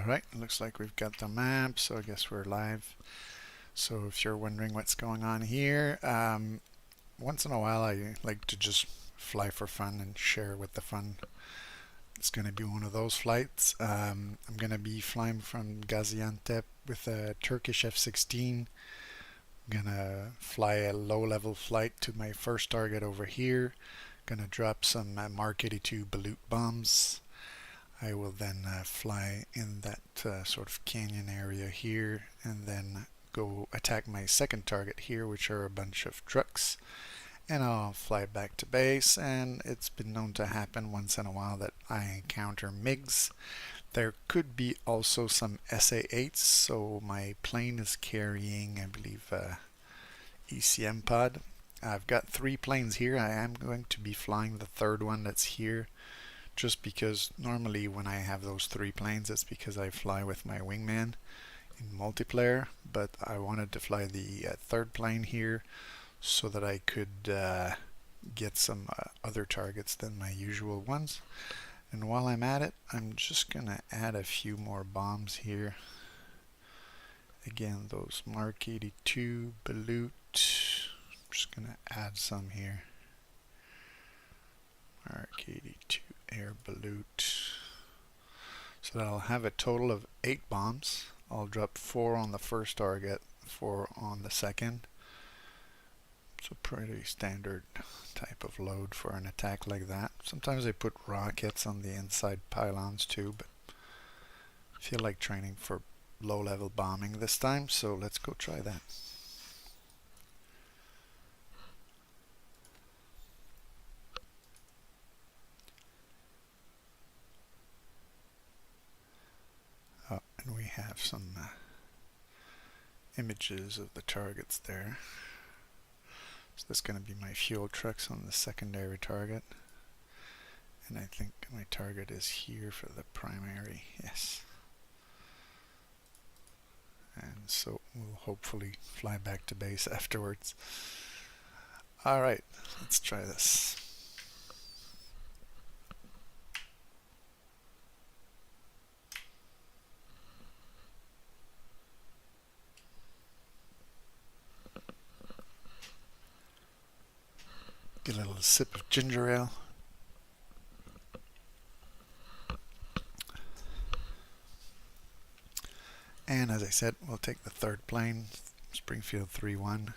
Alright, looks like we've got the map, so I guess we're live. So if you're wondering what's going on here, once in a while I like to just fly for fun and share with the fun. It's going to be one of those flights. I'm going to be flying from Gaziantep with a Turkish F-16. I'm going to fly a low-level flight to my first target over here. Going to drop some Mark 82 balut bombs. I will then fly in that sort of canyon area here and then go attack my second target here, which are a bunch of trucks, and I'll fly back to base. And it's been known to happen once in a while that I encounter MiGs. There could be also some SA-8s, so my plane is carrying, I believe, ECM pod. I've got 3 planes here. I am going to be flying the third one that's here, just because normally when I have those 3 planes, it's because I fly with my wingman in multiplayer, but I wanted to fly the third plane here so that I could get some other targets than my usual ones. And while I'm at it, I'm just gonna add a few more bombs here. Again, those Mark 82 balut, I'm just gonna add some here. Mark 82 air balut. So that I'll have a total of 8 bombs. I'll drop 4 on the first target, 4 on the second. It's a pretty standard type of load for an attack like that. Sometimes I put rockets on the inside pylons too, but I feel like training for low-level bombing this time, so let's go try that. And we have some images of the targets there. So that's going to be my fuel trucks on the secondary target. And I think my target is here for the primary. Yes. And so we'll hopefully fly back to base afterwards. Alright, let's try this. Get a little sip of ginger ale. And as I said, we'll take the third plane, Springfield 3-1,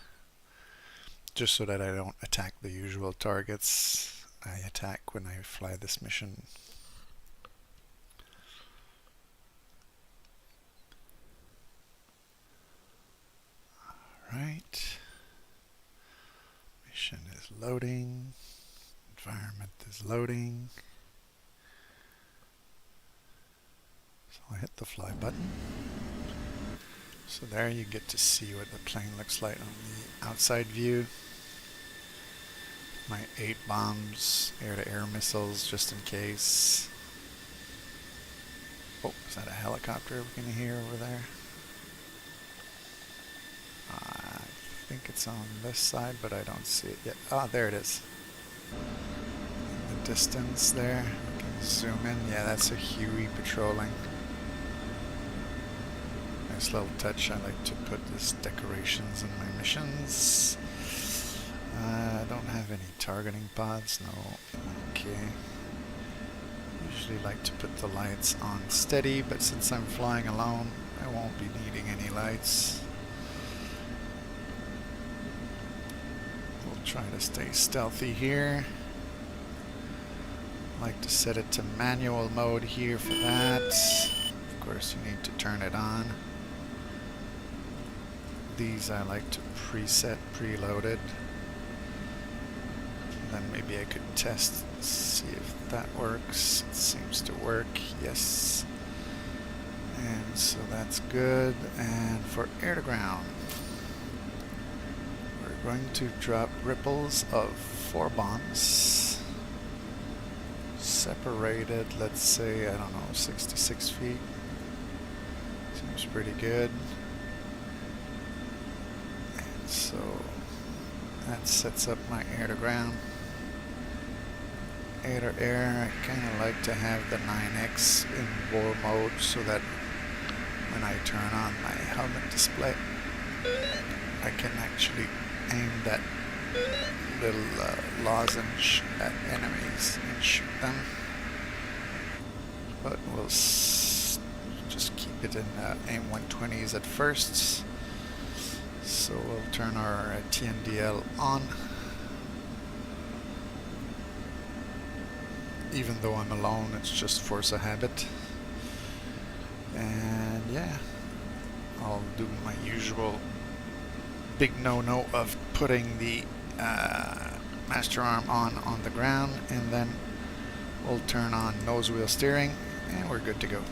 just so that I don't attack the usual targets I attack when I fly this mission. Alright. Mission is loading. Environment is loading. So I'll hit the fly button. So there you get to see what the plane looks like on the outside view. My 8 bombs, air-to-air missiles just in case. Oh, is that a helicopter we can hear over there? I think it's on this side, but I don't see it yet. Ah, there it is. In the distance there, we can zoom in. Yeah, that's a Huey patrolling. Nice little touch. I like to put these decorations in my missions. I don't have any targeting pods, no. Okay. Usually like to put the lights on steady, but since I'm flying alone, I won't be needing any lights. We'll try to stay stealthy here. I like to set it to manual mode here for that. Of course, you need to turn it on. These I like to preset, preloaded. Then maybe I could test, see if that works. It seems to work, yes. And so that's good. And for air to ground, we're going to drop ripples of 4 bombs. Separated, let's say, I don't know, 66 feet. Seems pretty good. And so that sets up my air to ground. Air to air, I kind of like to have the 9X in war mode so that when I turn on my helmet display, I can actually aim that little lozenge at enemies and shoot them. But we'll just keep it in aim 120s at first. So we'll turn our TNDL on. Even though I'm alone, it's just force of habit. And yeah, I'll do my usual big no-no of putting the master arm on the ground, and then we'll turn on nose wheel steering and we're good to go.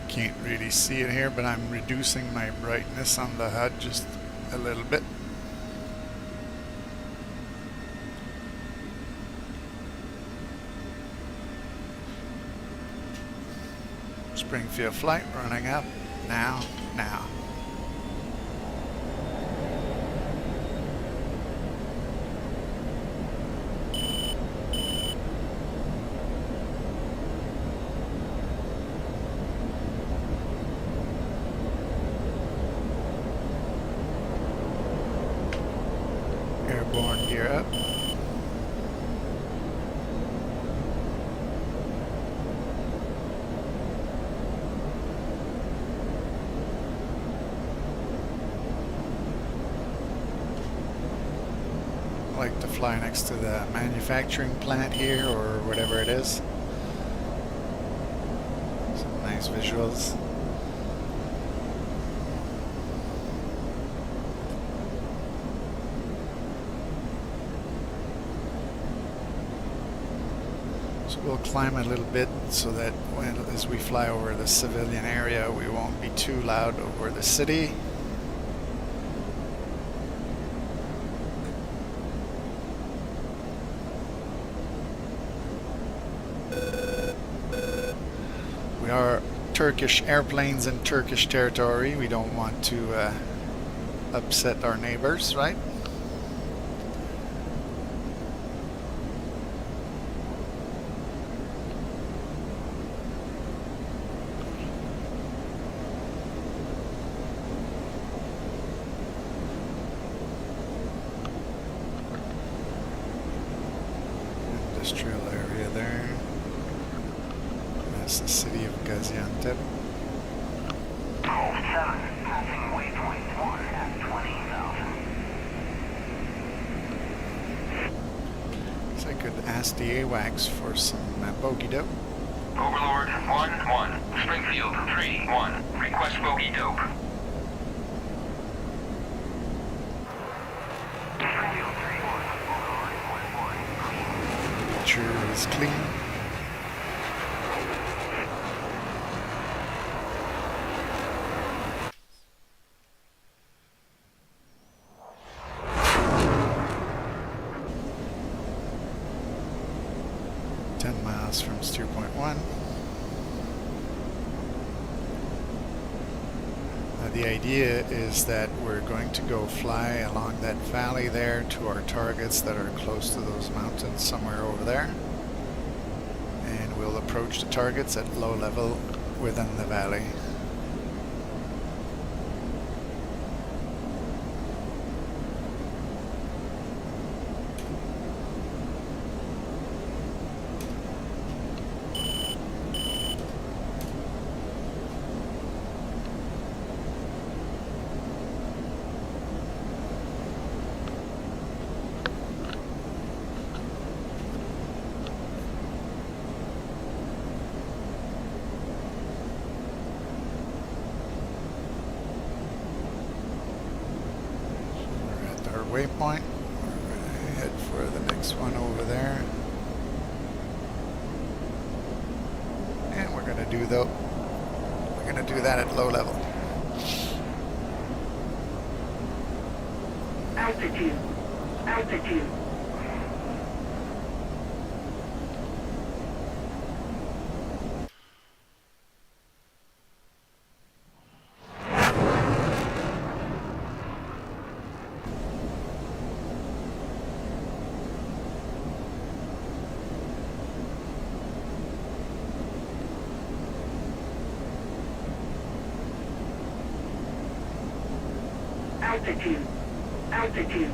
Can't really see it here, but I'm reducing my brightness on the HUD just a little bit. Springfield flight running up now. Airborne gear up. I like to fly next to the manufacturing plant here, or whatever it is. Some nice visuals. So we'll climb a little bit so that as we fly over the civilian area, we won't be too loud over the city. We are Turkish airplanes in Turkish territory. We don't want to upset our neighbors, right? Industrial area there. That's the city of Gaziantep. 07, passing waypoint 1 at 20,000. So I could ask the AWACS for some bogey dope. Overlord 1-1, Springfield 3-1, request bogey dope. Springfield 3-1, Overlord 1-1. Picture is clean. From steer point 1. The idea is that we're going to go fly along that valley there to our targets that are close to those mountains somewhere over there, and we'll approach the targets at low level within the valley. Waypoint. We're gonna head for the next one over there. we're gonna do though. We're gonna do that at low level. Altitude. Altitude. Altitude. Altitude.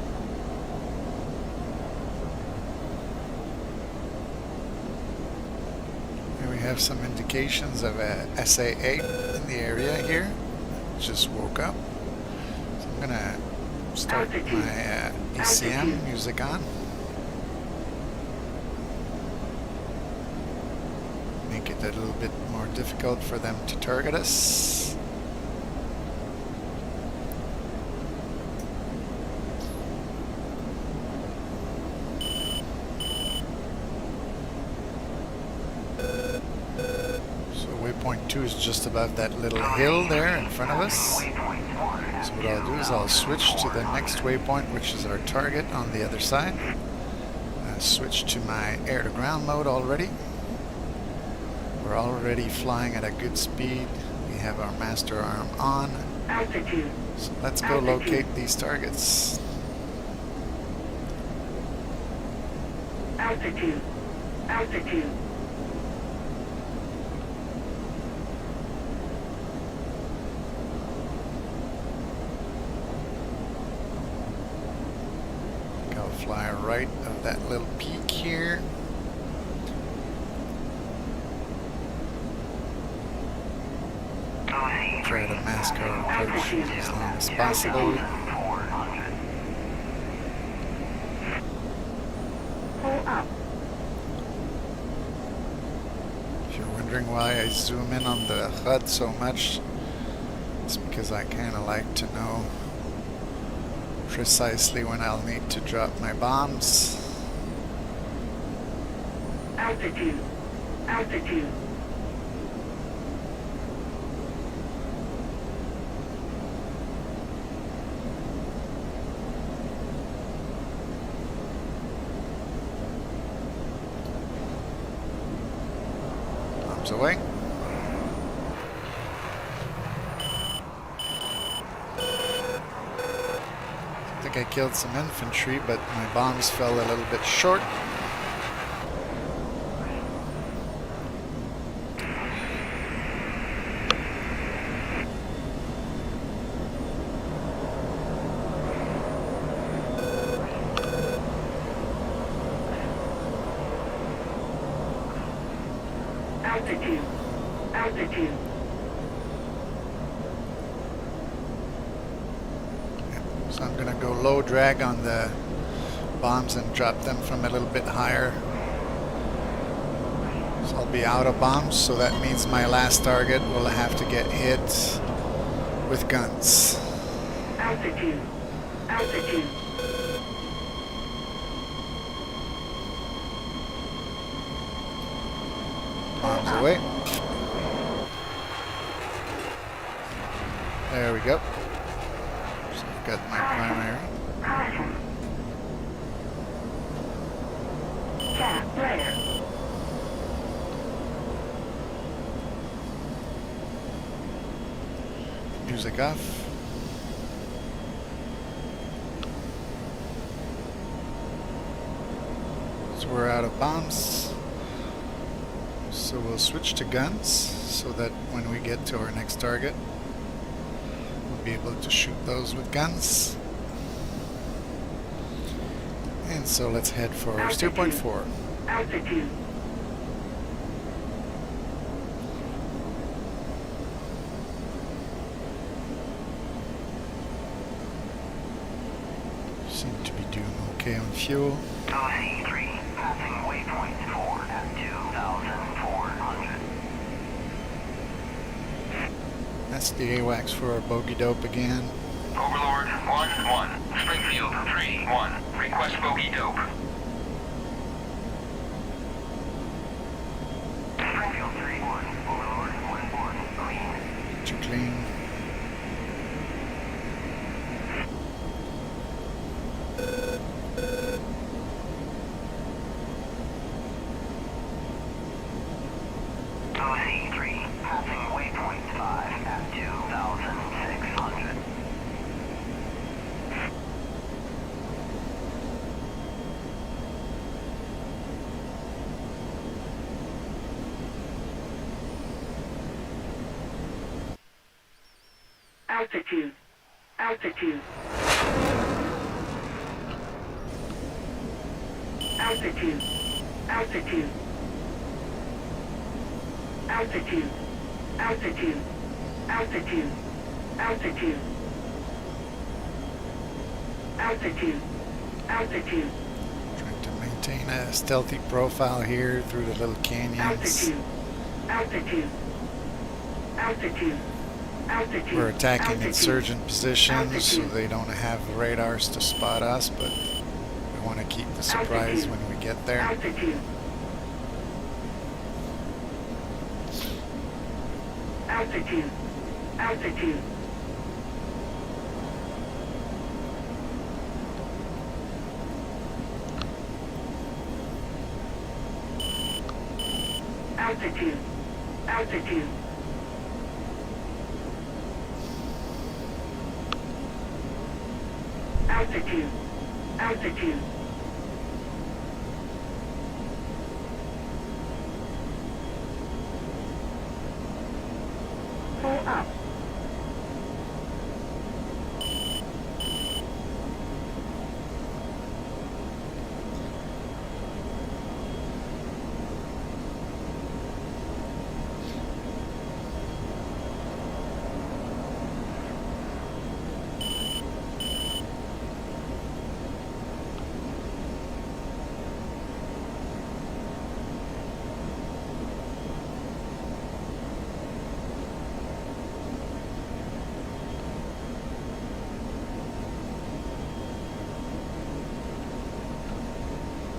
Here we have some indications of a SA-8 in the area here. Just woke up. So I'm gonna start my ECM music on. Make it a little bit more difficult for them to target us. Waypoint 2 is just above that little hill there in front of us. So what I'll do is I'll switch to the next waypoint, which is our target on the other side. Switch to my air-to-ground mode already. We're already flying at a good speed. We have our master arm on. Altitude. So let's go locate these targets. Altitude. Altitude. Fly right of that little peak here. Try to mask our approach as long as possible. Pull up. If you're wondering why I zoom in on the HUD so much, it's because I kind of like to know precisely when I'll need to drop my bombs. Altitude. Altitude. Bombs away. I think I killed some infantry, but my bombs fell a little bit short. Altitude. Altitude. So I'm going to go low drag on the bombs and drop them from a little bit higher. So I'll be out of bombs, so that means my last target will have to get hit with guns. Altitude. Altitude. Bombs away. There we go. So I've got my primary. Caution. Cap flare. Music off. So we're out of bombs. So we'll switch to guns so that when we get to our next target, we'll be able to shoot those with guns. And so let's head for 2.4. Altitude. Seem to be doing okay on fuel. OC3, passing waypoint 4 at 2,400. That's the AWACS for our bogey dope again. Overlord 1-1, Springfield 3-1, request bogey dope. Springfield 3-1, Overlord clean. OC3, passing waypoint 5 at 2,600. Altitude. Altitude. Altitude. Altitude. Altitude. Altitude. Altitude. Altitude. Altitude. Altitude. Trying to maintain a stealthy profile here through the little canyons. Altitude. Altitude. Altitude. Altitude. We're attacking Altitude. insurgent positions, so Altitude. they don't have radars to spot us, but we want to keep the surprise Altitude. when we get there. Altitude. Altitude. Altitude. Altitude. Altitude. Altitude. Altitude. Pull up.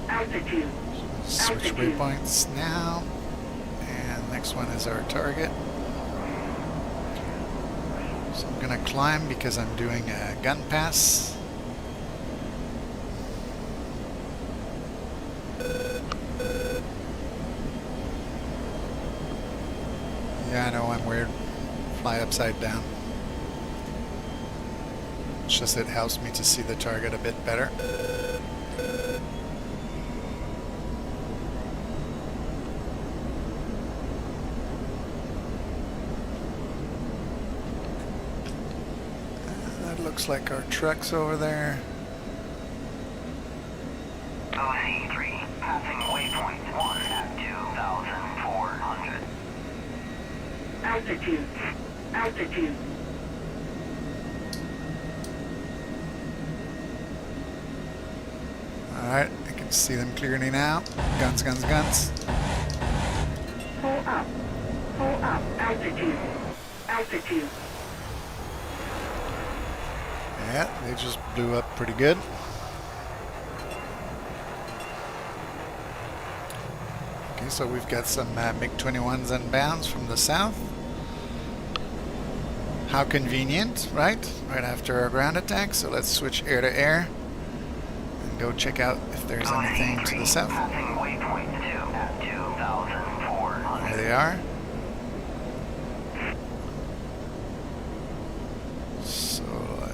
Altitude. Switch Altitude. waypoints now, and next one is our target. So I'm gonna climb because I'm doing a gun pass. Yeah, I know I'm weird. Fly upside down. It's just it helps me to see the target a bit better. That looks like our truck's over there. OC3, passing waypoint 1 at 2,400. Altitude. Altitude. Alright, I can see them clearly now. Guns, guns, guns. Pull up. Pull up. Altitude. Altitude. Yeah, they just blew up pretty good. Okay, so we've got some MiG-21s inbounds from the south. How convenient, right? Right after our ground attack. So let's switch air to air and go check out if there's anything to the south. Passing waypoint 2 at 2,400. There they are. So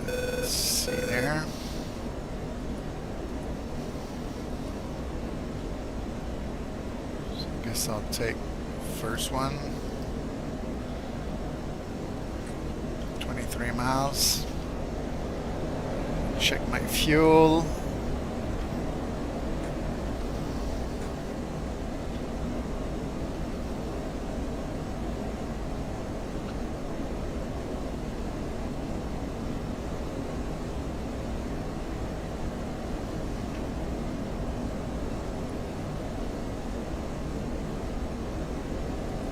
let's see there. So I guess I'll take first one. 23 miles. Check my fuel.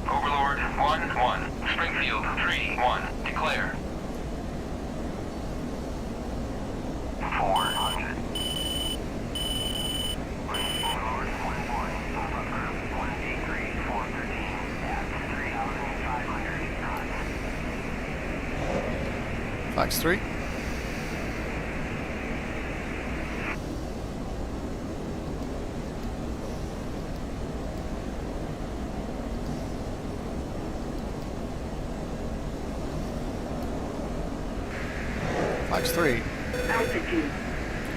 Overlord 1-1, Springfield 3-1, declare. 400. Overlord 1-1, Papa Group 183-413 at 3,500 knots. Flags 3. Flags 3. Altitude.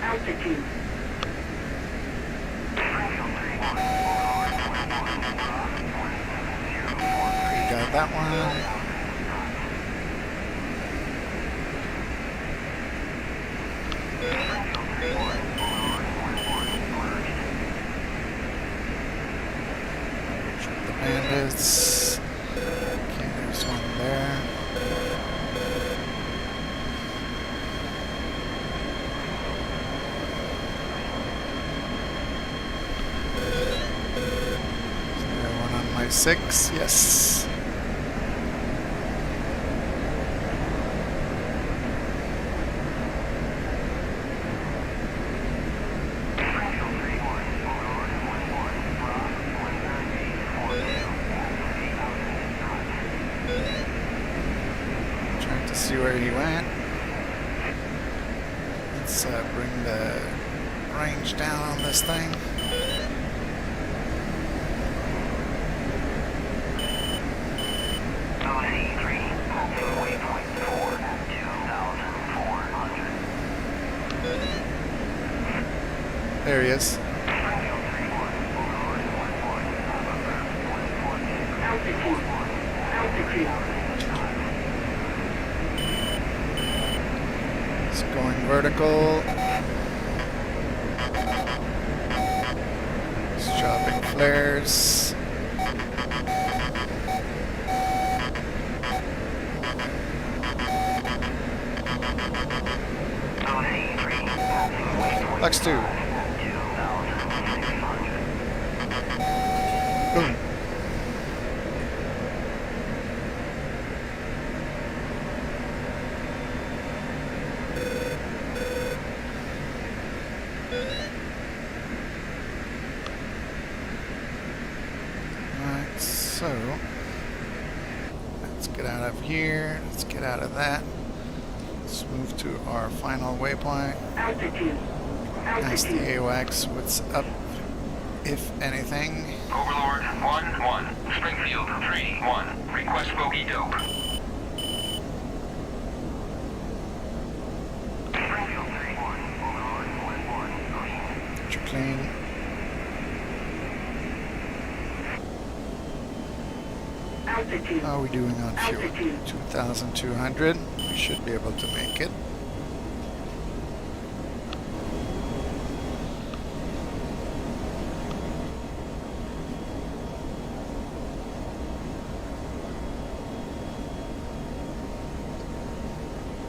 Altitude. Got that one. The bandits. Okay, there's one there. Is there one on my 6? Yes. Trying to see where he went. Let's bring the range down on this thing. OC3, passing waypoint 4 at 2,400. There he is. Altitude. Altitude. It's going vertical. It's dropping flares. OC3, passing waypoint Flex 2. at 2,600. Boom. Alright, so let's get out of here. Let's get out of that. Let's move to our final waypoint. Altitude. Ask the Altitude. AWACS what's up, if anything. Overlord 1-1, Springfield 3-1, request bogey dope. Springfield 3-1, Overlord 1-1, green. You're clean. Altitude. How are we doing on fuel? Altitude. 2,200. We should be able to make it.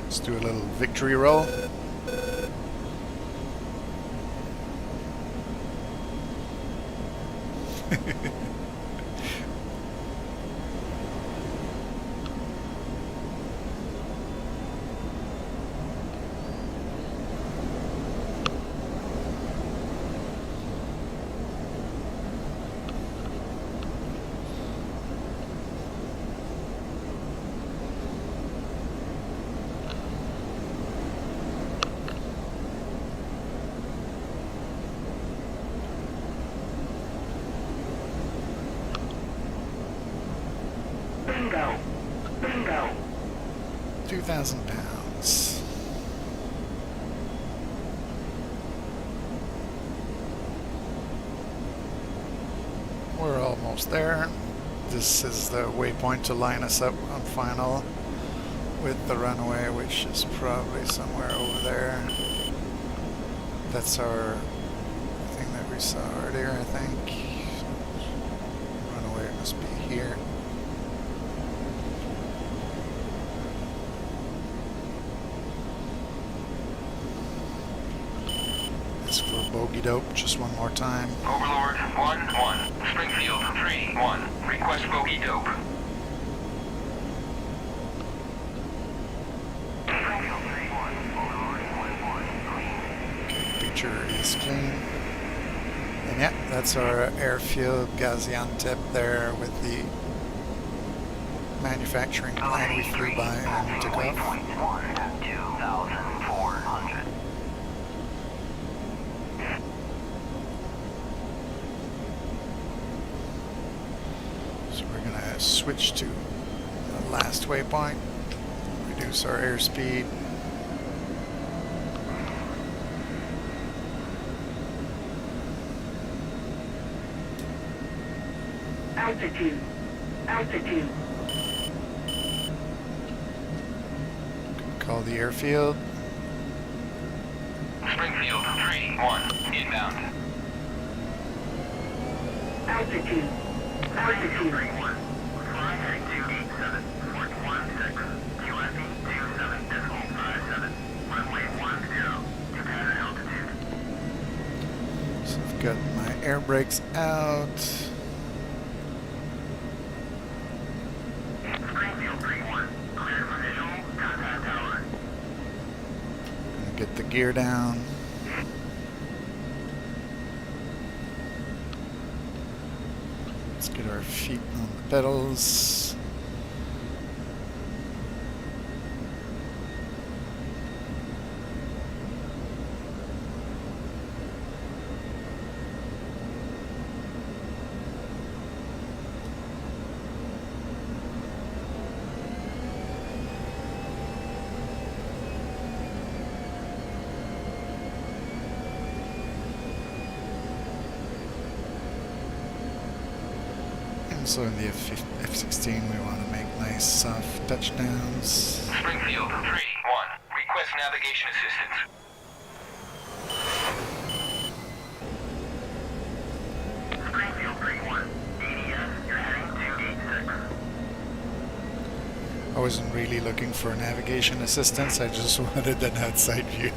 Let's do a little victory roll. Bingo. Bingo. 2,000 pounds. We're almost there. This is the waypoint to line us up on final with the runway, which is probably somewhere over there. That's our thing that we saw earlier, I think. Runway must be here. This for bogey dope, just one more time. Overlord 1-1, Springfield 3-1, request bogey dope. Springfield 3-1, Overlord 1-1, green. Okay, picture is clean. And yeah, that's our airfield Gaziantep there with the manufacturing plant we flew by and took off. 2,400. So we're gonna switch to the last waypoint, reduce our airspeed. Altitude. Altitude. Call the airfield. Springfield 3-1, inbound. Altitude. Altitude. 3-1. Fly heading 287, Fort 16, QFE 27.57, runway 10, to pattern altitude. So I've got my air brakes out. Springfield 3-1, cleared for visual, contact tower. Gonna get the gear down. Let's get our feet on the pedals. So in the F-16 we want to make nice soft touchdowns. Springfield 3-1, request navigation assistance. Springfield 3-1, ADS, you're heading 286. I wasn't really looking for navigation assistance, I just wanted an outside view.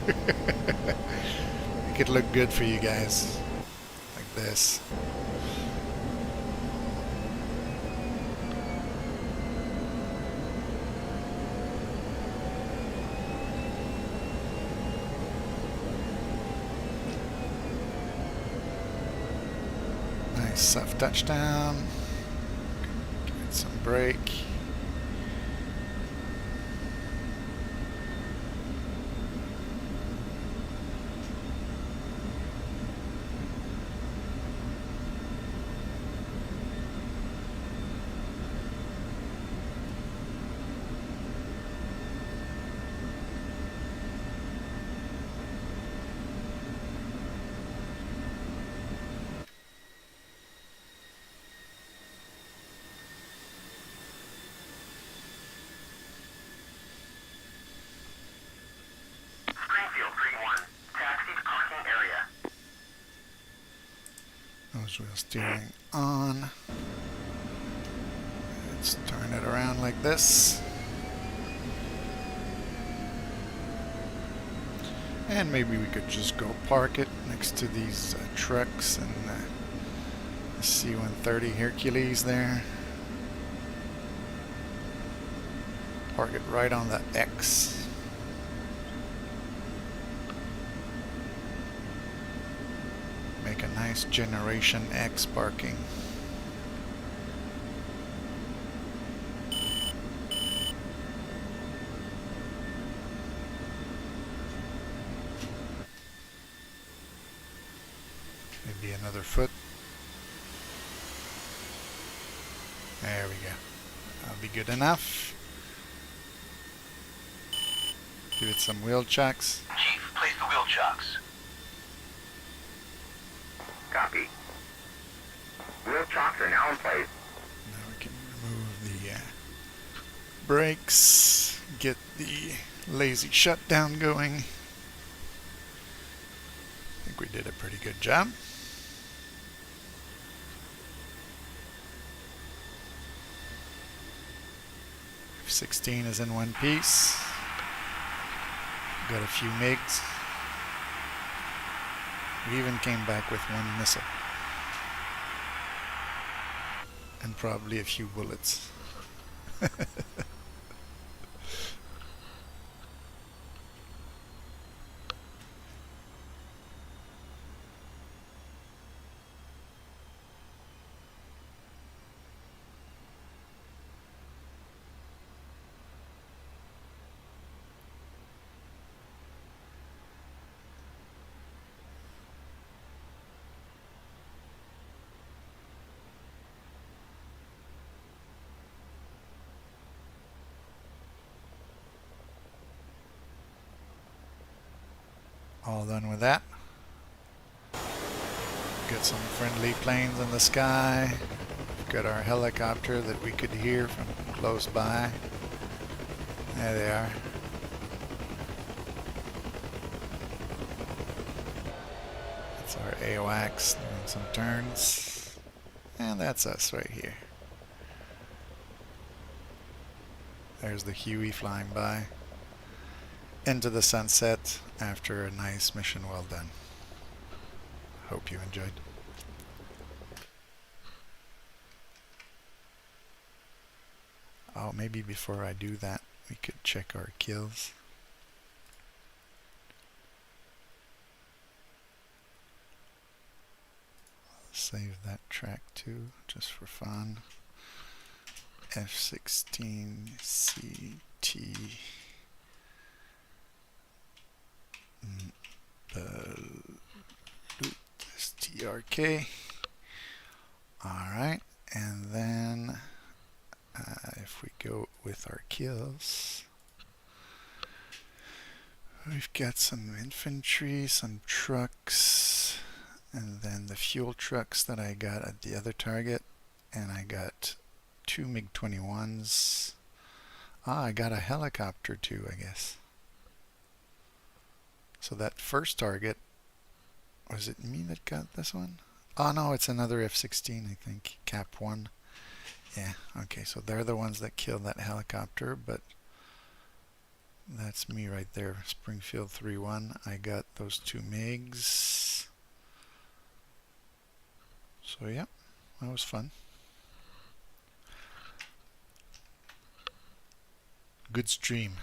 Make it look good for you guys. Like this. Nice soft touchdown. Give it some brake. Springfield 3-1, taxi to parking area. Nose wheel steering on. Let's turn it around like this. And maybe we could just go park it next to these trucks and the C-130 Hercules there. Park it right on the X. Make a nice Generation X parking. Maybe another foot. There we go. That'll be good enough. Give it some wheel checks. Chief, place the wheel chocks. Copy. Wheel chocks are now in place. Now we can remove the brakes, get the lazy shutdown going. I think we did a pretty good job. F-16 is in one piece. Got a few MiGs. We even came back with one missile. And probably a few bullets. All done with that. Got some friendly planes in the sky. Got our helicopter that we could hear from close by. There they are. That's our AWACS doing some turns. And that's us right here. There's the Huey flying by into the sunset after a nice mission well done. Hope you enjoyed. Oh, maybe before I do that, we could check our kills. Save that track too, just for fun. F-16C T. STRK. Alright, and then if we go with our kills, we've got some infantry, some trucks, and then the fuel trucks that I got at the other target, and I got 2 MiG-21s. I got a helicopter too, I guess. So that first target, was it me that got this one? Oh no, it's another F-16, I think, Cap 1. Yeah, okay, so they're the ones that killed that helicopter, but that's me right there, Springfield 3-1. I got those 2 MiGs. So yeah, that was fun. Good stream.